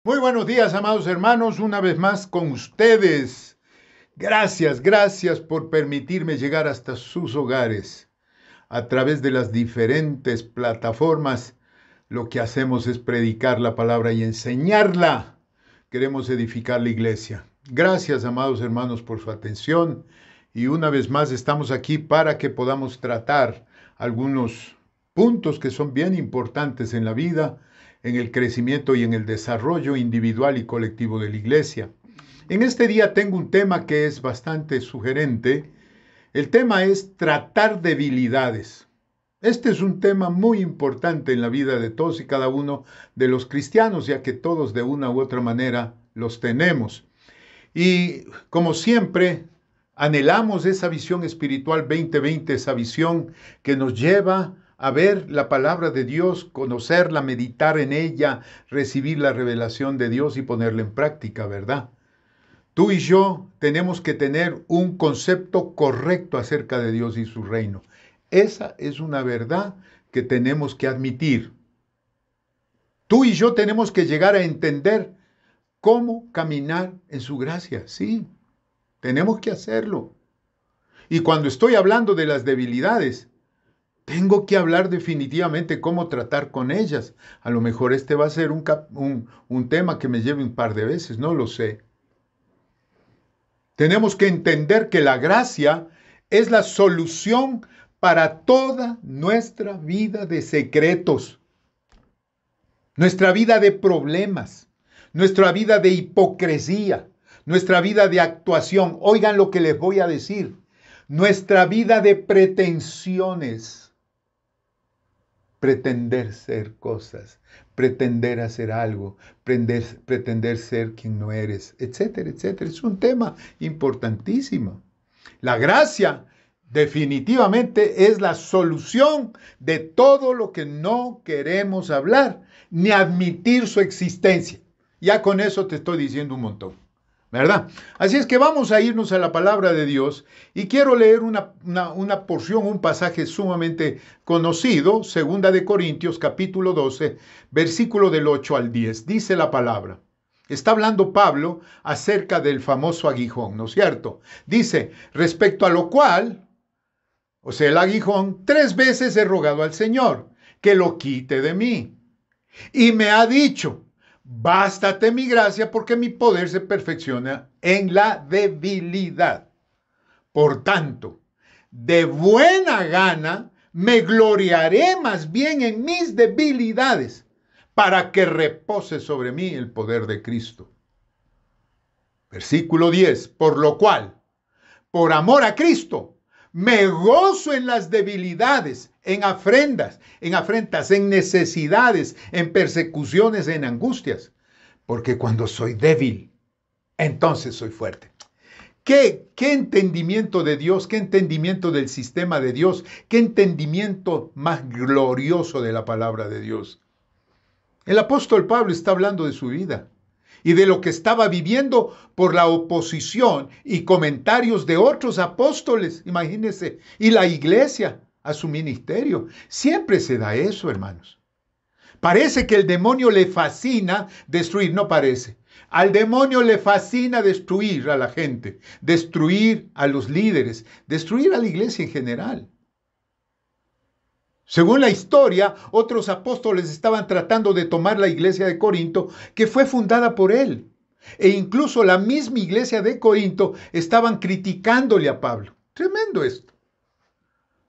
Muy buenos días, amados hermanos, una vez más con ustedes. Gracias por permitirme llegar hasta sus hogares. A través de las diferentes plataformas, lo que hacemos es predicar la palabra y enseñarla. Queremos edificar la iglesia. Gracias, amados hermanos, por su atención. Y una vez más estamos aquí para que podamos tratar algunos puntos que son bien importantes en la vida, en el crecimiento y en el desarrollo individual y colectivo de la iglesia. En este día tengo un tema que es bastante sugerente. El tema es tratar debilidades. Este es un tema muy importante en la vida de todos y cada uno de los cristianos, ya que todos de una u otra manera los tenemos. Y como siempre, anhelamos esa visión espiritual 2020, esa visión que nos lleva a ver la palabra de Dios, conocerla, meditar en ella, recibir la revelación de Dios y ponerla en práctica, ¿verdad? Tú y yo tenemos que tener un concepto correcto acerca de Dios y su reino. Esa es una verdad que tenemos que admitir. Tú y yo tenemos que llegar a entender cómo caminar en su gracia. Sí, tenemos que hacerlo. Y cuando estoy hablando de las debilidades, tengo que hablar definitivamente cómo tratar con ellas. A lo mejor este va a ser un tema que me lleve un par de veces, no lo sé. Tenemos que entender que la gracia es la solución para toda nuestra vida de secretos, nuestra vida de problemas, nuestra vida de hipocresía, nuestra vida de actuación. Oigan lo que les voy a decir. Nuestra vida de pretensiones. Pretender ser cosas, pretender hacer algo, pretender ser quien no eres, etcétera, etcétera. Es un tema importantísimo. La gracia definitivamente es la solución de todo lo que no queremos hablar, ni admitir su existencia. Ya con eso te estoy diciendo un montón, ¿verdad? Así es que vamos a irnos a la palabra de Dios y quiero leer una porción, un pasaje sumamente conocido, 2 Corintios capítulo 12, versículo del 8 al 10. Dice la palabra. Está hablando Pablo acerca del famoso aguijón, ¿no es cierto? Dice, respecto a lo cual, o sea, el aguijón, 3 veces he rogado al Señor que lo quite de mí. Y me ha dicho, bástate mi gracia porque mi poder se perfecciona en la debilidad. Por tanto, de buena gana me gloriaré más bien en mis debilidades para que repose sobre mí el poder de Cristo. Versículo 10. Por lo cual, por amor a Cristo, me gozo en las debilidades, en afrentas, en necesidades, en persecuciones, en angustias. Porque cuando soy débil, entonces soy fuerte. ¿Qué entendimiento de Dios, qué entendimiento del sistema de Dios, qué entendimiento más glorioso de la palabra de Dios? El apóstol Pablo está hablando de su vida y de lo que estaba viviendo por la oposición y comentarios de otros apóstoles, imagínense, y la iglesia a su ministerio. Siempre se da eso, hermanos. Parece que el demonio le fascina destruir, no parece. Al demonio le fascina destruir a la gente, destruir a los líderes, destruir a la iglesia en general. Según la historia, otros apóstoles estaban tratando de tomar la iglesia de Corinto, que fue fundada por él. E incluso la misma iglesia de Corinto estaban criticándole a Pablo. Tremendo esto.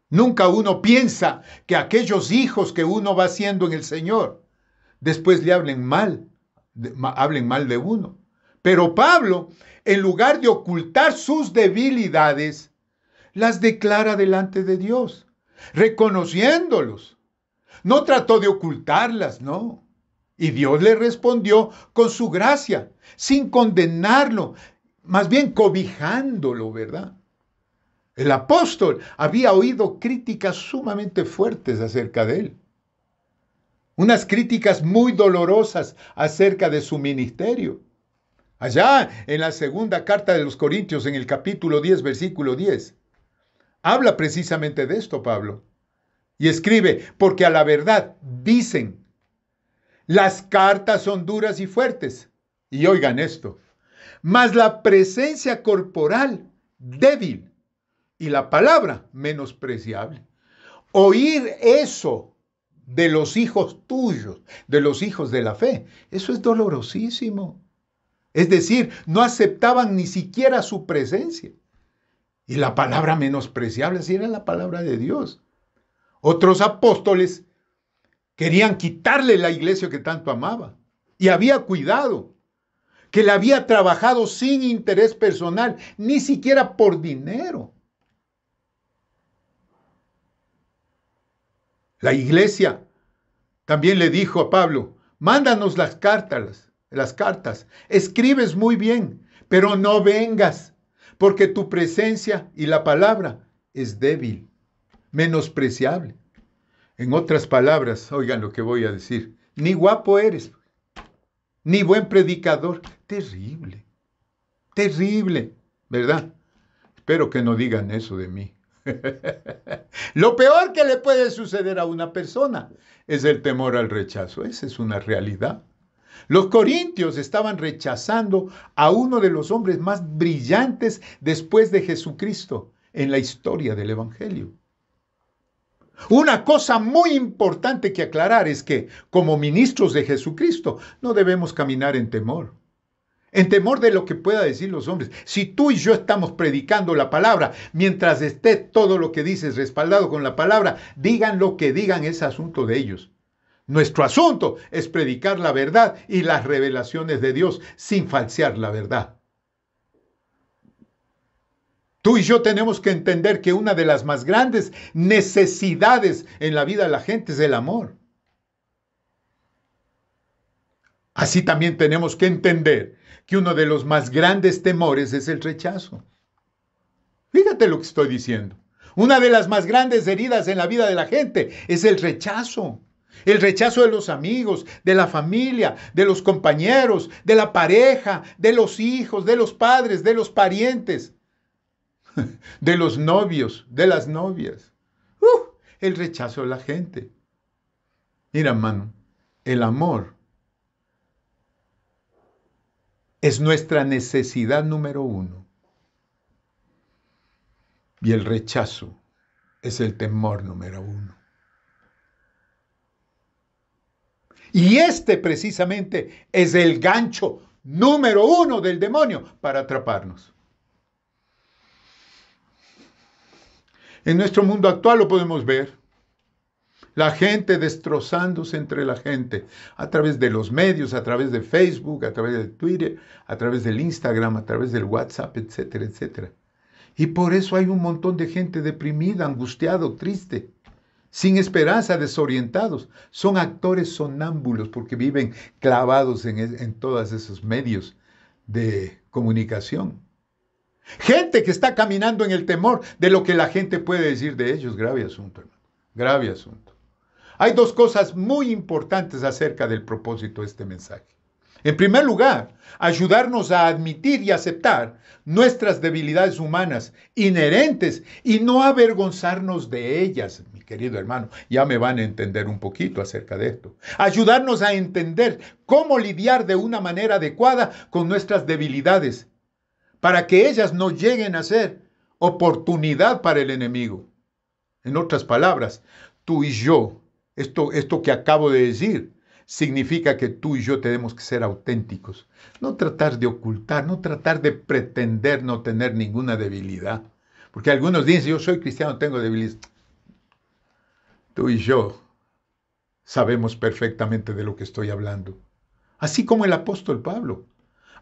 Nunca uno piensa que aquellos hijos que uno va haciendo en el Señor, después le hablen mal de uno. Pero Pablo, en lugar de ocultar sus debilidades, las declara delante de Dios, reconociéndolos. No trató de ocultarlas, no. Y Dios le respondió con su gracia, sin condenarlo, más bien cobijándolo, ¿verdad? El apóstol había oído críticas sumamente fuertes acerca de él. Unas críticas muy dolorosas acerca de su ministerio. Allá en la segunda carta de los Corintios, en el capítulo 10, versículo 10, habla precisamente de esto Pablo. Y escribe, porque a la verdad dicen, las cartas son duras y fuertes, Y oigan esto, mas la presencia corporal débil y la palabra menospreciable. Oír eso de los hijos tuyos, de los hijos de la fe, eso es dolorosísimo. Es decir, no aceptaban ni siquiera su presencia. Y la palabra menospreciable, si era la palabra de Dios. Otros apóstoles querían quitarle la iglesia que tanto amaba. Y había cuidado, que le había trabajado sin interés personal, ni siquiera por dinero. La iglesia también le dijo a Pablo, mándanos las cartas, escribes muy bien, pero no vengas, porque tu presencia y la palabra es débil, menospreciable. En otras palabras, oigan lo que voy a decir, ni guapo eres, ni buen predicador. Terrible, terrible, ¿verdad? Espero que no digan eso de mí. Lo peor que le puede suceder a una persona es el temor al rechazo. Esa es una realidad. Los corintios estaban rechazando a uno de los hombres más brillantes después de Jesucristo en la historia del Evangelio. Una cosa muy importante que aclarar es que, como ministros de Jesucristo, no debemos caminar en temor de lo que pueda decir los hombres. Si tú y yo estamos predicando la palabra, mientras esté todo lo que dices respaldado con la palabra, digan lo que digan, es asunto de ellos. Nuestro asunto es predicar la verdad y las revelaciones de Dios sin falsear la verdad. Tú y yo tenemos que entender que una de las más grandes necesidades en la vida de la gente es el amor. Así también tenemos que entender que uno de los más grandes temores es el rechazo. Fíjate lo que estoy diciendo. Una de las más grandes heridas en la vida de la gente es el rechazo. El rechazo de los amigos, de la familia, de los compañeros, de la pareja, de los hijos, de los padres, de los parientes, de los novios, de las novias. El rechazo de la gente. Mira, hermano, el amor es nuestra necesidad número uno. Y el rechazo es el temor número uno. Y este precisamente es el gancho número uno del demonio para atraparnos. En nuestro mundo actual lo podemos ver. La gente destrozándose entre la gente a través de los medios, a través de Facebook, a través de Twitter, a través del Instagram, a través del WhatsApp, etcétera, etcétera. Y por eso hay un montón de gente deprimida, angustiado, triste, sin esperanza, desorientados. Son actores sonámbulos porque viven clavados en todos esos medios de comunicación. Gente que está caminando en el temor de lo que la gente puede decir de ellos. Grave asunto, hermano. Grave asunto. Hay dos cosas muy importantes acerca del propósito de este mensaje. En primer lugar, ayudarnos a admitir y aceptar nuestras debilidades humanas inherentes y no avergonzarnos de ellas, mi querido hermano. Ya me van a entender un poquito acerca de esto. Ayudarnos a entender cómo lidiar de una manera adecuada con nuestras debilidades para que ellas no lleguen a ser oportunidad para el enemigo. En otras palabras, tú y yo, esto que acabo de decir, significa que tú y yo tenemos que ser auténticos. No tratar de ocultar, no tratar de pretender no tener ninguna debilidad. Porque algunos dicen, yo soy cristiano, tengo debilidad. Tú y yo sabemos perfectamente de lo que estoy hablando. Así como el apóstol Pablo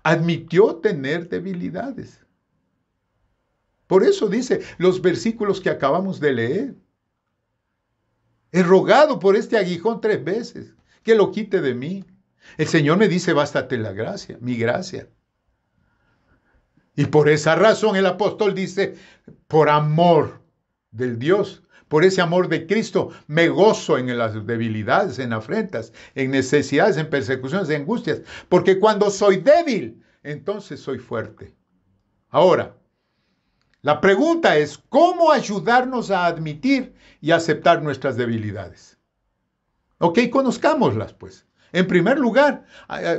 admitió tener debilidades. Por eso dice los versículos que acabamos de leer. He rogado por este aguijón 3 veces, que lo quite de mí. El Señor me dice, bástate la gracia, mi gracia. Y por esa razón el apóstol dice, por amor del Dios, por ese amor de Cristo, me gozo en las debilidades, en afrentas, en necesidades, en persecuciones, en angustias. Porque cuando soy débil, entonces soy fuerte. Ahora, la pregunta es, ¿cómo ayudarnos a admitir y aceptar nuestras debilidades? Ok, conozcámoslas, pues. En primer lugar,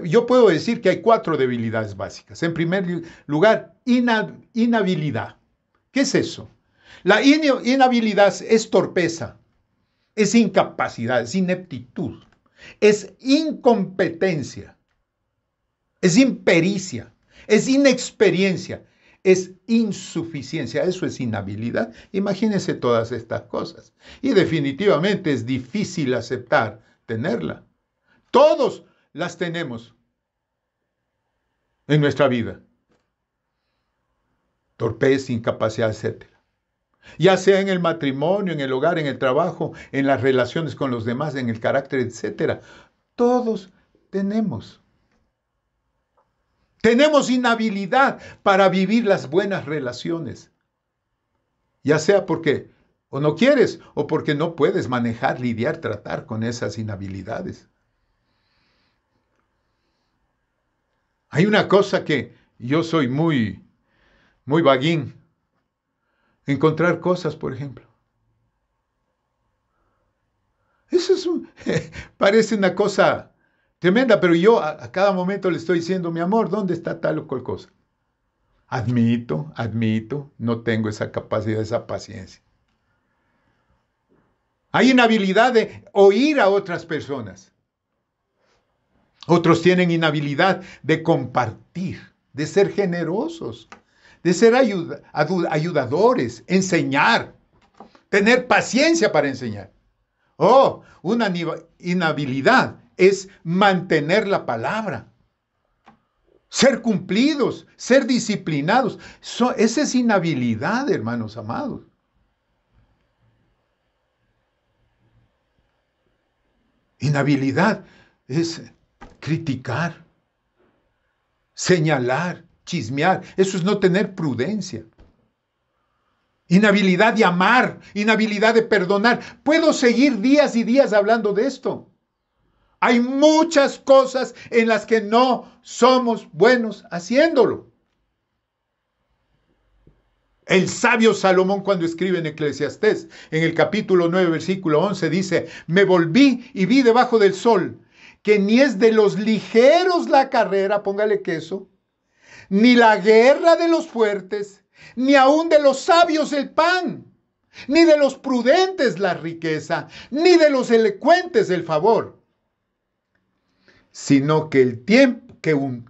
yo puedo decir que hay 4 debilidades básicas. En primer lugar, inhabilidad. ¿Qué es eso? La inhabilidad es torpeza, es incapacidad, es ineptitud, es incompetencia, es impericia, es inexperiencia, es insuficiencia. Eso es inhabilidad. Imagínense todas estas cosas. Y definitivamente es difícil aceptar tenerla. Todos las tenemos en nuestra vida. Torpeza, incapacidad, etc. Ya sea en el matrimonio, en el hogar, en el trabajo, en las relaciones con los demás, en el carácter, etc. Todos tenemos. Tenemos inhabilidad para vivir las buenas relaciones. Ya sea porque o no quieres o porque no puedes manejar, lidiar, tratar con esas inhabilidades. Hay una cosa que yo soy muy vaguín. Encontrar cosas, por ejemplo. Eso parece una cosa tremenda, pero yo a cada momento le estoy diciendo, mi amor, ¿dónde está tal o cual cosa? Admito, no tengo esa capacidad, esa paciencia. Hay inhabilidad de oír a otras personas. Otros tienen inhabilidad de compartir, de ser generosos, de ser ayudadores, enseñar, tener paciencia para enseñar. Una inhabilidad es mantener la palabra, ser cumplidos, ser disciplinados. Esa es inhabilidad, hermanos amados. Inhabilidad es criticar, señalar, chismear. Eso es no tener prudencia. Inhabilidad de amar, inhabilidad de perdonar. Puedo seguir días y días hablando de esto. Hay muchas cosas en las que no somos buenos haciéndolo. El sabio Salomón, cuando escribe en Eclesiastés, en el capítulo 9, versículo 11, dice: me volví y vi debajo del sol que ni es de los ligeros la carrera, póngale queso, ni la guerra de los fuertes, ni aun de los sabios el pan, ni de los prudentes la riqueza, ni de los elocuentes el favor, sino que el tiempo,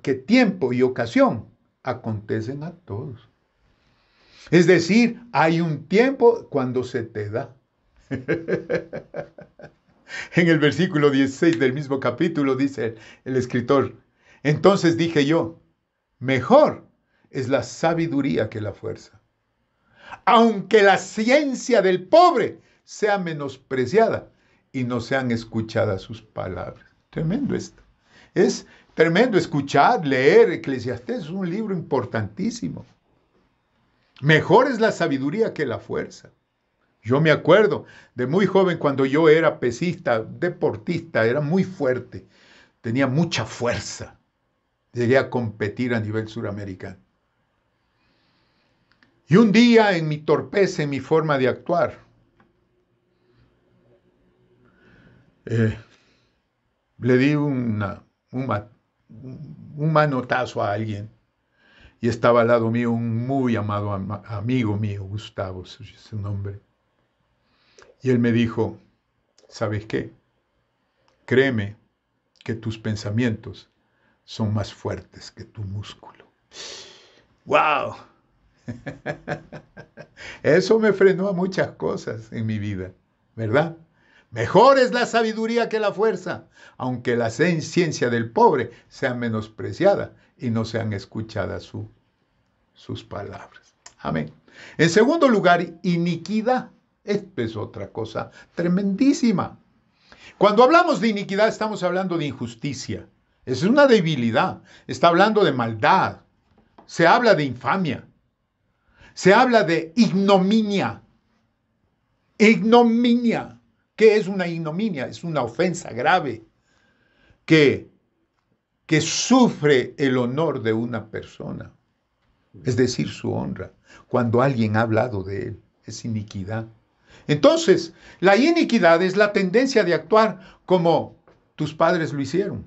que tiempo y ocasión acontecen a todos. Es decir, hay un tiempo cuando se te da. En el versículo 16 del mismo capítulo dice el escritor: entonces dije yo, mejor es la sabiduría que la fuerza, aunque la ciencia del pobre sea menospreciada y no sean escuchadas sus palabras. Tremendo esto. Es tremendo escuchar, leer Eclesiastés, es un libro importantísimo. Mejor es la sabiduría que la fuerza. Yo me acuerdo de muy joven, cuando yo era pesista, deportista, era muy fuerte, tenía mucha fuerza. Llegué a competir a nivel suramericano. Y un día, en mi torpeza, en mi forma de actuar, le di un manotazo a alguien. Y estaba al lado mío un muy amado amigo mío, Gustavo, es su nombre. Y él me dijo: ¿sabes qué? Créeme que tus pensamientos son más fuertes que tu músculo. ¡Wow! Eso me frenó a muchas cosas en mi vida, ¿verdad? Mejor es la sabiduría que la fuerza, aunque la ciencia del pobre sea menospreciada y no sean escuchadas sus palabras. Amén. En segundo lugar, iniquidad. Esto es otra cosa tremendísima. Cuando hablamos de iniquidad, estamos hablando de injusticia. Es una debilidad. Está hablando de maldad. Se habla de infamia. Se habla de ignominia. Ignominia. ¿Qué es una ignominia? Es una ofensa grave que sufre el honor de una persona. Es decir, su honra. Cuando alguien ha hablado de él, es iniquidad. Entonces, la iniquidad es la tendencia de actuar como tus padres lo hicieron.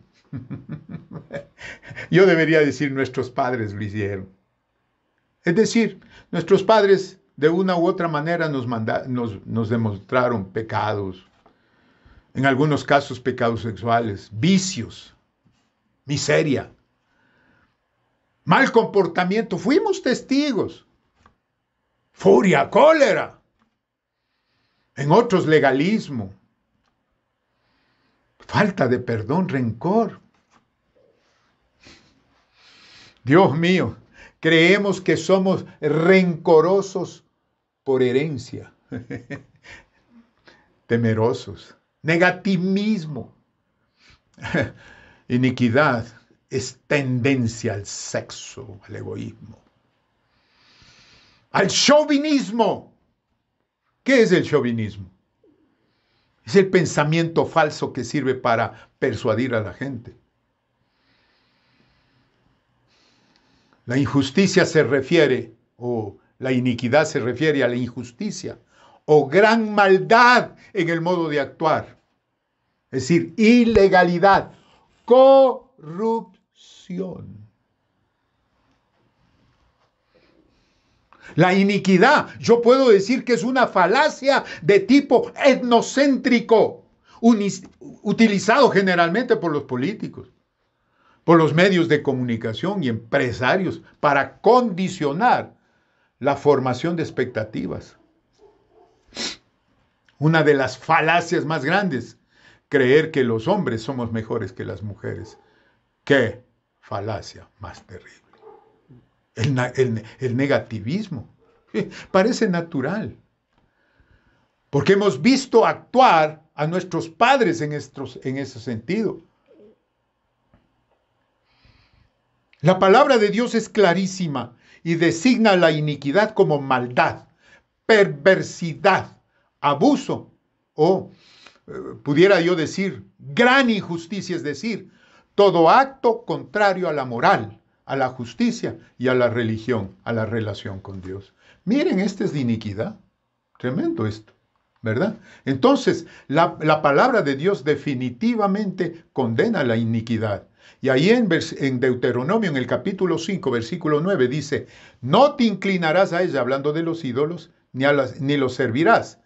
Yo debería decir nuestros padres lo hicieron. Es decir, nuestros padres de una u otra manera nos demostraron pecados, en algunos casos pecados sexuales, vicios, miseria, mal comportamiento. Fuimos testigos. Furia, cólera. En otros legalismo. Falta de perdón, rencor. Dios mío, creemos que somos rencorosos por herencia. Temerosos. Negativismo. Iniquidad es tendencia al sexo, al egoísmo, al chauvinismo. ¿Qué es el chauvinismo? Es el pensamiento falso que sirve para persuadir a la gente. La injusticia se refiere, o la iniquidad se refiere a la injusticia, o gran maldad en el modo de actuar. Es decir, ilegalidad, corrupción. La iniquidad, yo puedo decir que es una falacia de tipo etnocéntrico, utilizado generalmente por los políticos, por los medios de comunicación y empresarios para condicionar la formación de expectativas. Una de las falacias más grandes, creer que los hombres somos mejores que las mujeres. ¡Qué falacia más terrible! El negativismo parece natural, porque hemos visto actuar a nuestros padres en ese sentido. La palabra de Dios es clarísima y designa la iniquidad como maldad, perversidad, abuso o, pudiera yo decir, gran injusticia, es decir, todo acto contrario a la moral, a la justicia y a la religión, a la relación con Dios. Miren, esta es de iniquidad. Tremendo esto, ¿verdad? Entonces, la palabra de Dios definitivamente condena la iniquidad. Y ahí en Deuteronomio, en el capítulo 5, versículo 9, dice, no te inclinarás a ella, hablando de los ídolos, ni los servirás,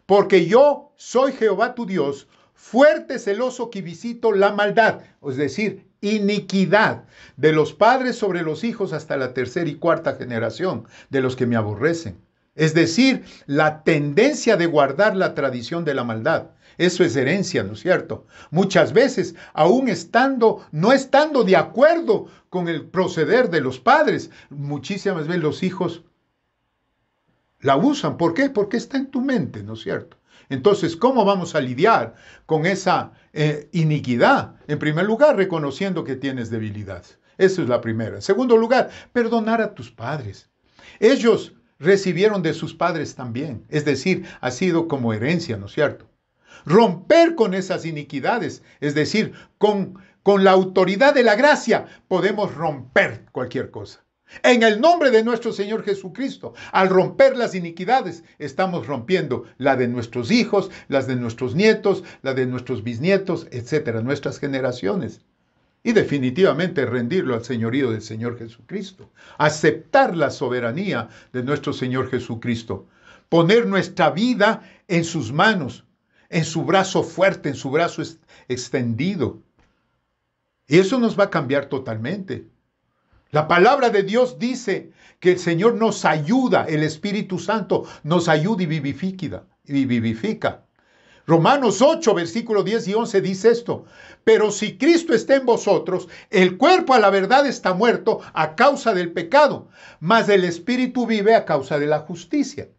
porque yo soy Jehová tu Dios, fuerte, celoso, que visito la maldad, es decir, iniquidad de los padres sobre los hijos hasta la tercera y cuarta generación de los que me aborrecen. Es decir, la tendencia de guardar la tradición de la maldad. Eso es herencia, ¿no es cierto? Muchas veces, aún no estando de acuerdo con el proceder de los padres, muchísimas veces los hijos la usan. ¿Por qué? Porque está en tu mente, ¿no es cierto? Entonces, ¿cómo vamos a lidiar con esa iniquidad? En primer lugar, reconociendo que tienes debilidades. Eso es la primera. En segundo lugar, perdonar a tus padres. Ellos recibieron de sus padres también. Es decir, ha sido como herencia, ¿no es cierto? Romper con esas iniquidades, es decir, con la autoridad de la gracia, podemos romper cualquier cosa. En el nombre de nuestro Señor Jesucristo, al romper las iniquidades, estamos rompiendo la de nuestros hijos, las de nuestros nietos, la de nuestros bisnietos, etcétera, nuestras generaciones. Y definitivamente rendirlo al señorío del Señor Jesucristo. Aceptar la soberanía de nuestro Señor Jesucristo. Poner nuestra vida en sus manos, en su brazo fuerte, en su brazo extendido. Y eso nos va a cambiar totalmente. La palabra de Dios dice que el Señor nos ayuda, el Espíritu Santo nos ayuda y vivifica. Romanos 8, versículos 10 y 11 dice esto: pero si Cristo está en vosotros, el cuerpo a la verdad está muerto a causa del pecado, mas el Espíritu vive a causa de la justicia.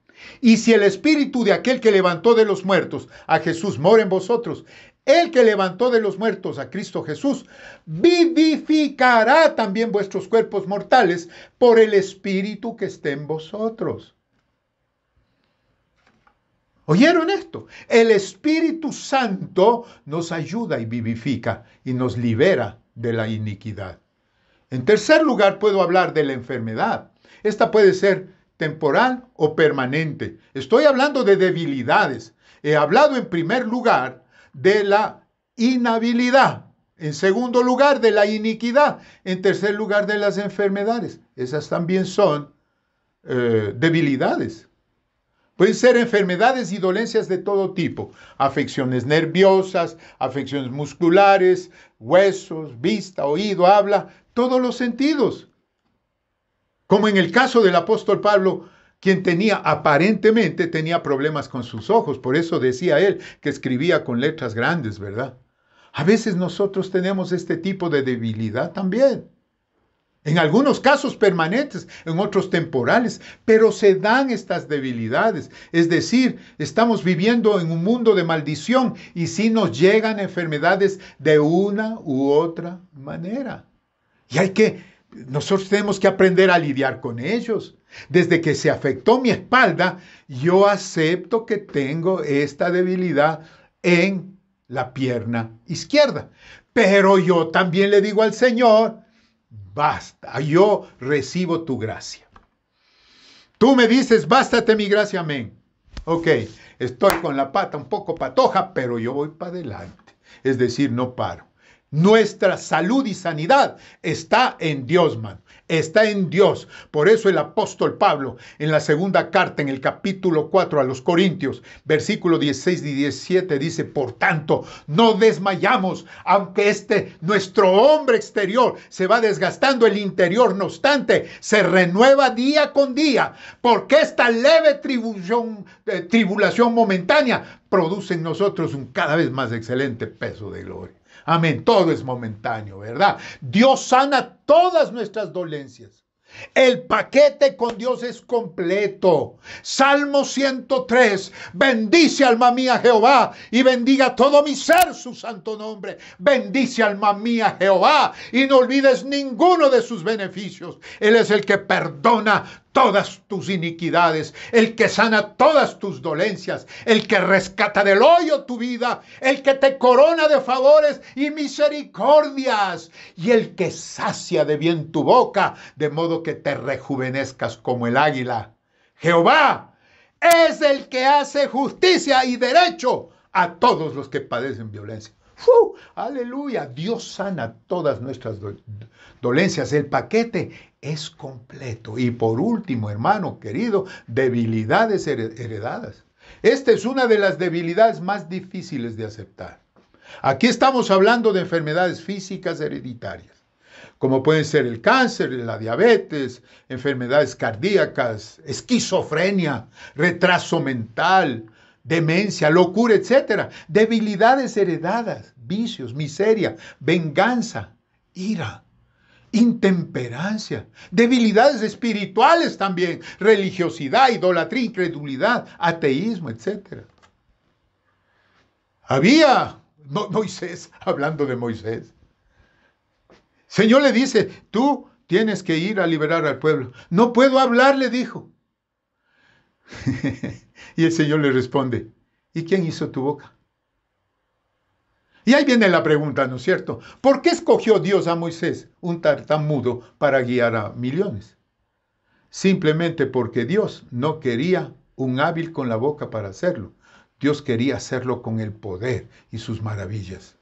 Y si el Espíritu de aquel que levantó de los muertos a Jesús mora en vosotros, el que levantó de los muertos a Cristo Jesús, vivificará también vuestros cuerpos mortales por el Espíritu que esté en vosotros. ¿Oyeron esto? El Espíritu Santo nos ayuda y vivifica y nos libera de la iniquidad. En tercer lugar, puedo hablar de la enfermedad. Esta puede ser temporal o permanente. Estoy hablando de debilidades. He hablado en primer lugar de la inhabilidad. En segundo lugar, de la iniquidad. En tercer lugar, de las enfermedades. Esas también son debilidades. Pueden ser enfermedades y dolencias de todo tipo. Afecciones nerviosas, afecciones musculares, huesos, vista, oído, habla, todos los sentidos. Como en el caso del apóstol Pablo, quien aparentemente tenía problemas con sus ojos. Por eso decía él que escribía con letras grandes, ¿verdad? A veces nosotros tenemos este tipo de debilidad también. En algunos casos permanentes, en otros temporales, pero se dan estas debilidades. Es decir, estamos viviendo en un mundo de maldición y sí nos llegan enfermedades de una u otra manera. Y nosotros tenemos que aprender a lidiar con ellos. Desde que se afectó mi espalda, yo acepto que tengo esta debilidad en la pierna izquierda. Pero yo también le digo al Señor, basta, yo recibo tu gracia. Tú me dices, bástate mi gracia, amén. Ok, estoy con la pata un poco patoja, pero yo voy para adelante. Es decir, no paro. Nuestra salud y sanidad está en Dios, man. Está en Dios. Por eso el apóstol Pablo, en la segunda carta, en el capítulo 4 a los Corintios, versículo 16 y 17, dice, por tanto, no desmayamos, aunque nuestro hombre exterior se va desgastando, el interior, no obstante, se renueva día con día, porque esta leve tribulación momentánea produce en nosotros un cada vez más excelente peso de gloria. Amén, todo es momentáneo, ¿verdad? Dios sana todas nuestras dolencias. El paquete con Dios es completo. Salmo 103. Bendice alma mía Jehová y bendiga todo mi ser su santo nombre. Bendice alma mía Jehová y no olvides ninguno de sus beneficios. Él es el que perdona todas tus iniquidades, el que sana todas tus dolencias, el que rescata del hoyo tu vida, el que te corona de favores y misericordias, y el que sacia de bien tu boca, de modo que te rejuvenezcas como el águila. Jehová es el que hace justicia y derecho a todos los que padecen violencia. Aleluya, Dios sana todas nuestras dolencias. El paquete es completo. Y por último, hermano querido, debilidades heredadas. Esta es una de las debilidades más difíciles de aceptar. Aquí estamos hablando de enfermedades físicas hereditarias, como pueden ser el cáncer, la diabetes, enfermedades cardíacas, esquizofrenia, retraso mental, demencia, locura, etc. Debilidades heredadas, vicios, miseria, venganza, ira, intemperancia, debilidades espirituales también, religiosidad, idolatría, incredulidad, ateísmo, etc. Había Moisés, hablando de Moisés. Señor le dice, tú tienes que ir a liberar al pueblo. No puedo hablar, le dijo. Y el Señor le responde, ¿y quién hizo tu boca? Y ahí viene la pregunta, ¿no es cierto? ¿Por qué escogió Dios a Moisés, un tartamudo, para guiar a millones? Simplemente porque Dios no quería un hábil con la boca para hacerlo. Dios quería hacerlo con el poder y sus maravillas.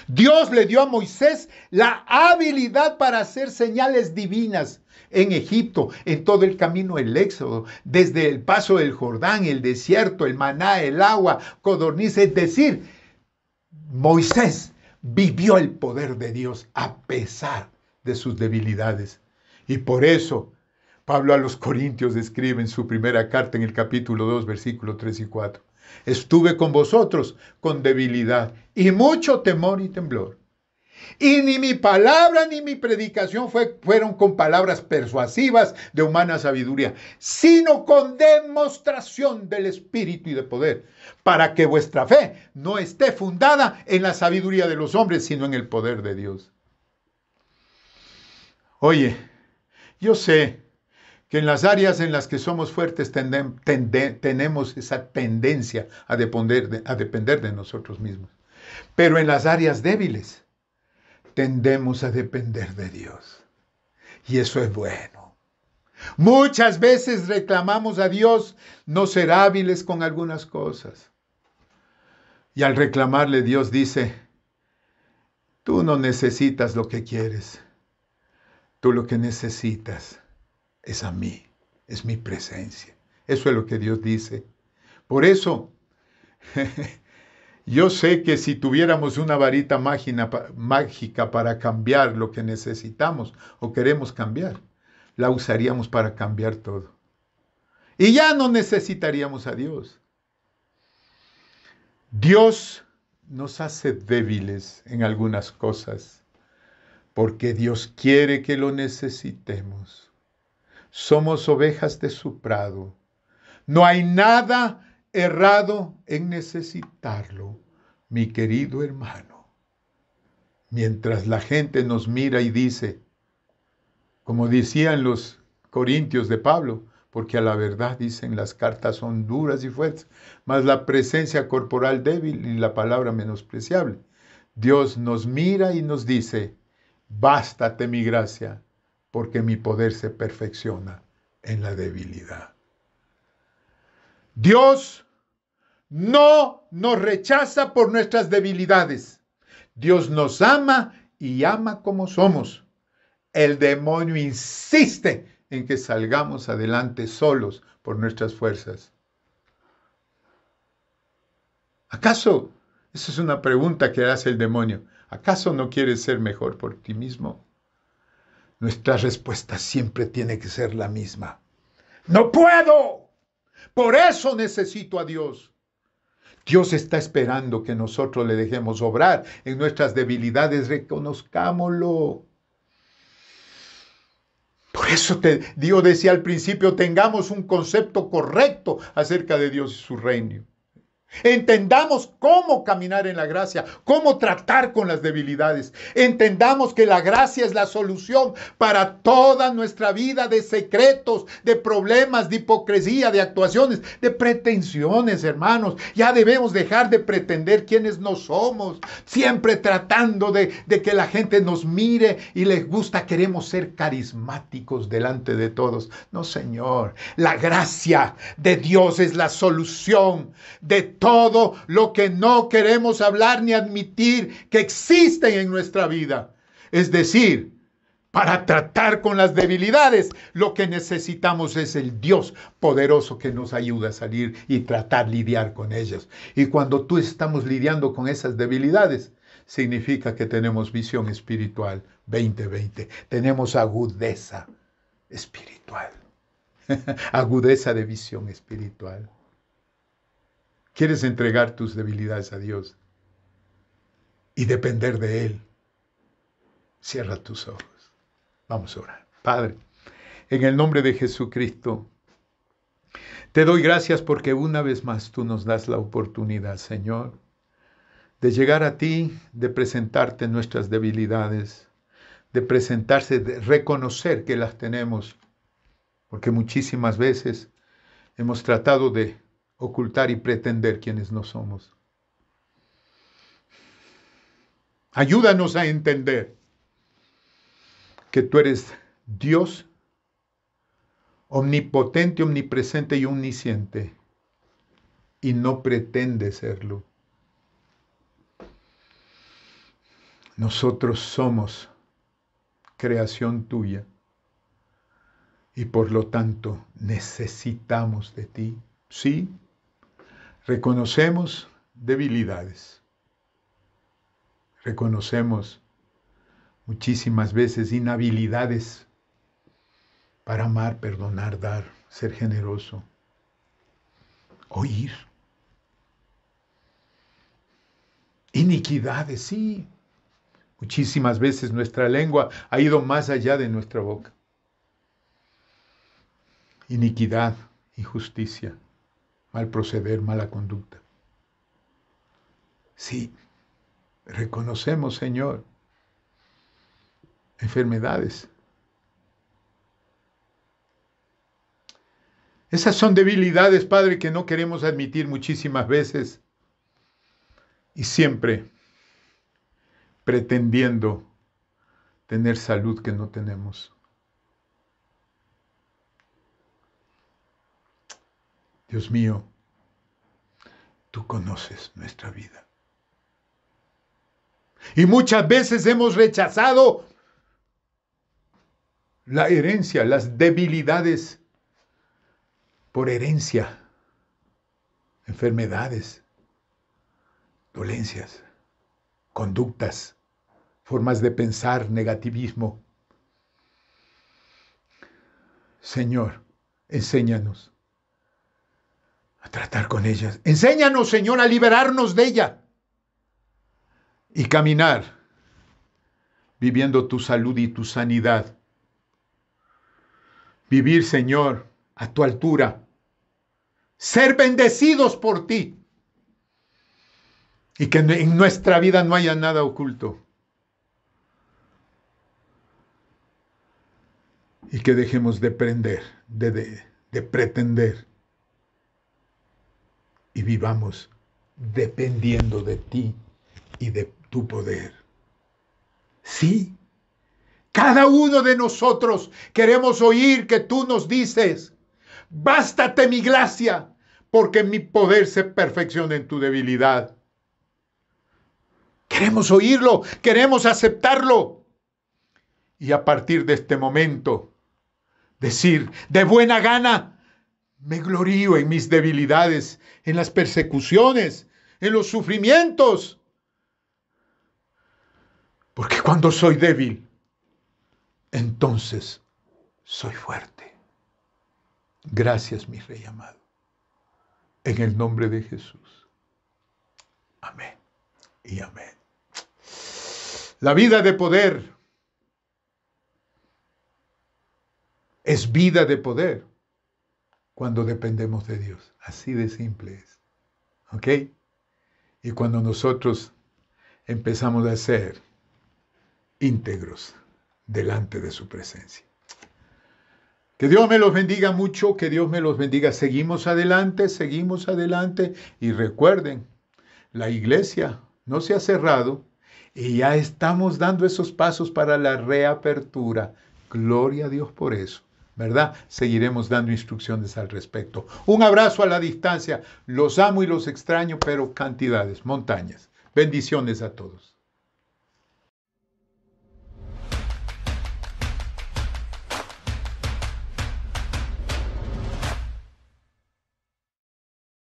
Dios le dio a Moisés la habilidad para hacer señales divinas en Egipto, en todo el camino del Éxodo, desde el paso del Jordán, el desierto, el maná, el agua, codorniz, es decir, Moisés vivió el poder de Dios a pesar de sus debilidades. Y por eso Pablo a los Corintios escribe en su primera carta en el capítulo 2, versículos 3 y 4. Estuve con vosotros con debilidad y mucho temor y temblor. Y ni mi palabra ni mi predicación fueron con palabras persuasivas de humana sabiduría, sino con demostración del Espíritu y de poder, para que vuestra fe no esté fundada en la sabiduría de los hombres, sino en el poder de Dios. Oye, yo sé que en las áreas en las que somos fuertes tenemos esa tendencia a depender de nosotros mismos. Pero en las áreas débiles tendemos a depender de Dios. Y eso es bueno. Muchas veces reclamamos a Dios no ser hábiles con algunas cosas. Y al reclamarle, Dios dice, Tú no necesitas lo que quieres. Tú lo que necesitas es a mí, es mi presencia. Eso es lo que Dios dice. Por eso, yo sé que si tuviéramos una varita mágica para cambiar lo que necesitamos o queremos cambiar, la usaríamos para cambiar todo. Y ya no necesitaríamos a Dios. Dios nos hace débiles en algunas cosas porque Dios quiere que lo necesitemos. Somos ovejas de su prado. No hay nada errado en necesitarlo, mi querido hermano. Mientras la gente nos mira y dice, como decían los corintios de Pablo, porque a la verdad dicen las cartas son duras y fuertes, mas la presencia corporal débil y la palabra menospreciable. Dios nos mira y nos dice, bástate mi gracia, porque mi poder se perfecciona en la debilidad. Dios no nos rechaza por nuestras debilidades. Dios nos ama y ama como somos. El demonio insiste en que salgamos adelante solos por nuestras fuerzas. ¿Acaso? Esa es una pregunta que hace el demonio. ¿Acaso no quieres ser mejor por ti mismo? Nuestra respuesta siempre tiene que ser la misma. ¡No puedo! Por eso necesito a Dios. Dios está esperando que nosotros le dejemos obrar en nuestras debilidades, reconozcámoslo. Por eso Dios decía al principio, tengamos un concepto correcto acerca de Dios y su reino. Entendamos cómo caminar en la gracia, cómo tratar con las debilidades. Entendamos que la gracia es la solución para toda nuestra vida de secretos, de problemas, de hipocresía, de actuaciones, de pretensiones, hermanos. Ya debemos dejar de pretender quiénes no somos, siempre tratando de que la gente nos mire y les gusta, queremos ser carismáticos delante de todos. No, Señor, la gracia de Dios es la solución de todo lo que no queremos hablar ni admitir que existen en nuestra vida. Es decir, para tratar con las debilidades, lo que necesitamos es el Dios poderoso que nos ayuda a salir y lidiar con ellas. Y cuando tú estamos lidiando con esas debilidades, significa que tenemos visión espiritual 2020. Tenemos agudeza espiritual. Agudeza de visión espiritual. ¿Quieres entregar tus debilidades a Dios y depender de Él? Cierra tus ojos. Vamos a orar. Padre, en el nombre de Jesucristo, te doy gracias porque una vez más tú nos das la oportunidad, Señor, de llegar a ti, de presentarte nuestras debilidades, de reconocer que las tenemos, porque muchísimas veces hemos tratado de ocultar y pretender quienes no somos. Ayúdanos a entender que tú eres Dios omnipotente, omnipresente y omnisciente, y no pretende serlo. Nosotros somos creación tuya y por lo tanto necesitamos de ti. Sí, reconocemos debilidades. Reconocemos muchísimas veces inhabilidades para amar, perdonar, dar, ser generoso, oír. Iniquidades, sí. Muchísimas veces nuestra lengua ha ido más allá de nuestra boca. Iniquidad, injusticia, mal proceder, mala conducta. Sí, reconocemos, Señor, enfermedades. Esas son debilidades, Padre, que no queremos admitir muchísimas veces y siempre pretendiendo tener salud que no tenemos. Dios mío, tú conoces nuestra vida. Y muchas veces hemos rechazado la herencia, las debilidades por herencia, enfermedades, dolencias, conductas, formas de pensar, negativismo. Señor, enséñanos a tratar con ellas. Enséñanos, Señor, a liberarnos de ella y caminar viviendo tu salud y tu sanidad. Vivir, Señor, a tu altura. Ser bendecidos por ti. Y que en nuestra vida no haya nada oculto. Y que dejemos de pretender. Y vivamos dependiendo de ti y de tu poder. Sí, cada uno de nosotros queremos oír que tú nos dices, bástate mi gracia, porque mi poder se perfecciona en tu debilidad. Queremos oírlo, queremos aceptarlo. Y a partir de este momento, decir de buena gana, me glorío en mis debilidades, en las persecuciones, en los sufrimientos. Porque cuando soy débil, entonces soy fuerte. Gracias, mi Rey amado. En el nombre de Jesús. Amén y amén. La vida de poder es vida de poder cuando dependemos de Dios. Así de simple es. ¿Ok? Y cuando nosotros empezamos a ser íntegros delante de su presencia. Que Dios me los bendiga mucho, que Dios me los bendiga. Seguimos adelante y recuerden, la iglesia no se ha cerrado y ya estamos dando esos pasos para la reapertura. Gloria a Dios por eso, ¿verdad? Seguiremos dando instrucciones al respecto. Un abrazo a la distancia. Los amo y los extraño, pero cantidades, montañas. Bendiciones a todos.